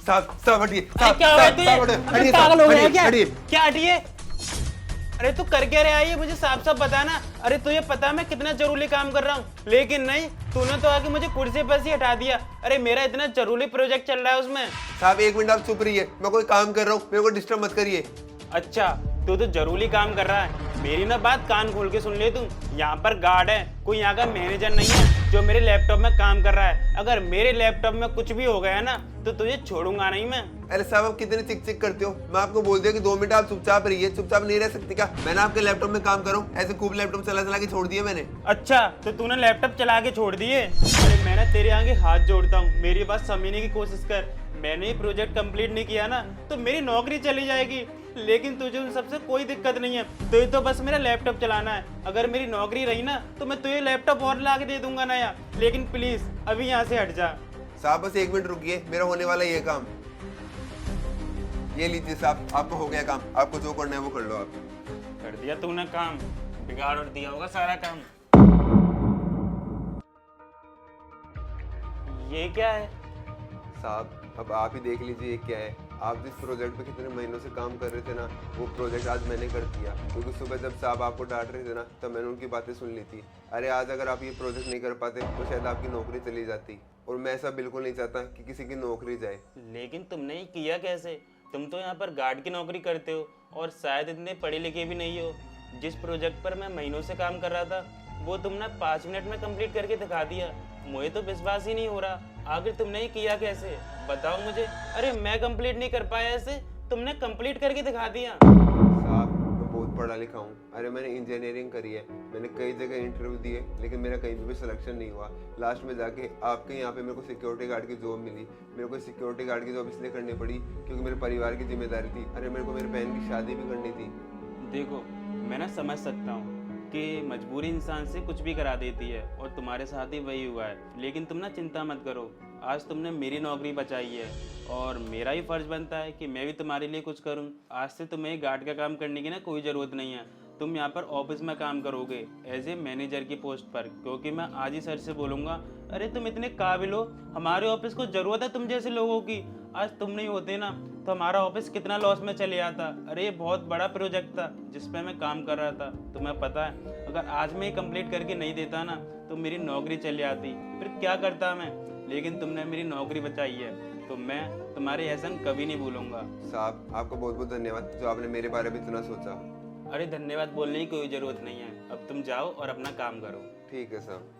साहब साहब हटिए। अरे क्या हो रहा है तुझे? पागल हो गया क्या? क्या हटिए? अरे तू कर क्या रहा है ये मुझे साफ साफ बता ना। अरे तुझे पता है मैं कितना जरूरी काम कर रहा हूँ, लेकिन नहीं, तूने तो आके मुझे कुर्सी पर से हटा दिया। अरे मेरा इतना जरूरी प्रोजेक्ट चल रहा है उसमें। साहब 1 मिनट आप चुप रहिए, मैं कोई काम कर रहा हूँ, मेरे को डिस्टर्ब मत करिए। अच्छा, तू तो जरूरी काम कर रहा है, मेरी ना बात कान खोल के सुन ले तू। यहाँ पर गार्ड है, कोई यहाँ का मैनेजर नहीं है जो मेरे लैपटॉप में काम कर रहा है। अगर मेरे लैपटॉप में कुछ भी हो गया ना तो तुझे छोड़ूंगा नहीं मैं। अरे साहब आप कितने चिक चिक करते हो, मैं आपको बोल दिया कि 2 मिनट आप चुपचाप रहिए। चुपचाप नहीं रह सकते क्या? मैंने आपके लैपटॉप में काम करूँ, ऐसे खूब लैपटॉप चला चला के छोड़ दिए मैंने। अच्छा, तो तूने लैपटॉप चला के छोड़ दिए? अरे मैं ना तेरे आगे हाथ जोड़ता हूँ, मेरी बात समझने की कोशिश कर। मैंने ये प्रोजेक्ट कंप्लीट नहीं किया ना तो मेरी नौकरी चली जाएगी, लेकिन तुझे उन सबसे कोई दिक्कत नहीं है। तुझे तो बस मेरा लैपटॉप चलाना है। अगर मेरी नौकरी रही ना तो मैं तुझे लैपटॉप और ला के दे दूंगा नया, लेकिन प्लीज अभी यहाँ से हट जा। साहब बस 1 मिनट रुकिए, मेरा होने वाला ये काम। ये लीजिए साहब, आपको हो गया काम, आपको जो करना है वो कर लो आप। कर दिया तूने काम, बिगाड़ और दिया होगा सारा काम। ये क्या है? साहब अब आप ही देख लीजिए ये क्या है। आप जिस प्रोजेक्ट पे कितने महीनों से काम कर रहे थे ना, वो प्रोजेक्ट आज मैंने कर दिया। क्योंकि सुबह जब साहब आपको डांट रहे थे ना, तब मैंने उनकी बातें सुन ली थी। अरे आज अगर आप ये प्रोजेक्ट नहीं कर पाते तो शायद आपकी नौकरी चली जाती, और मैं ऐसा बिल्कुल नहीं चाहता कि किसी की नौकरी जाए। लेकिन तुमने ये किया कैसे? तुम तो यहाँ पर गार्ड की नौकरी करते हो और शायद इतने पढ़े लिखे भी नहीं हो। जिस प्रोजेक्ट पर मैं महीनों से काम कर रहा था वो तुमने 5 मिनट में कंप्लीट करके दिखा दिया। मुझे तो विश्वास ही नहीं हो रहा, आखिर तुमने ये किया कैसे? बताओ मुझे। अरे मैं कंप्लीट नहीं कर पाया ऐसे, तुमने कंप्लीट करके दिखा दिया। साहब मैं बहुत पढ़ा लिखा हूँ। अरे मैंने इंजीनियरिंग करी है, मैंने कई जगह इंटरव्यू दिए, लेकिन मेरा कहीं भी सिलेक्शन नहीं हुआ। लास्ट में जाके आपके यहाँ पे मेरे को सिक्योरिटी गार्ड की जॉब मिली। मेरे को सिक्योरिटी गार्ड की जॉब इसलिए करनी पड़ी क्योंकि मेरे परिवार की जिम्मेदारी थी। अरे मेरे को मेरी बहन की शादी भी करनी थी। देखो, मैं ना समझ सकता हूँ कि मजबूरी इंसान से कुछ भी करा देती है, और तुम्हारे साथ ही वही हुआ है। लेकिन तुम ना चिंता मत करो, आज तुमने मेरी नौकरी बचाई है और मेरा ही फर्ज बनता है कि मैं भी तुम्हारे लिए कुछ करूं। आज से तुम्हें गार्ड का काम करने की ना कोई ज़रूरत नहीं है। तुम यहाँ पर ऑफिस में काम करोगे एज ए मैनेजर की पोस्ट पर, क्योंकि मैं आज ही सर से बोलूँगा अरे तुम इतने काबिल हो, हमारे ऑफिस को ज़रूरत है तुम जैसे लोगों की। आज तुम नहीं होते ना तो हमारा ऑफिस कितना लॉस में चले जाता। अरे ये बहुत बड़ा प्रोजेक्ट था जिस पे मैं काम कर रहा था, तुम्हें पता है अगर आज मैं ये कंप्लीट करके नहीं देता ना तो मेरी नौकरी चली जाती, फिर क्या करता मैं। लेकिन तुमने मेरी नौकरी बचाई है तो मैं तुम्हारे एहसान कभी नहीं भूलूंगा। साहब आपको बहुत बहुत धन्यवाद जो आपने मेरे बारे में इतना सोचा। अरे धन्यवाद बोलने की कोई ज़रूरत नहीं है, अब तुम जाओ और अपना काम करो। ठीक है साहब।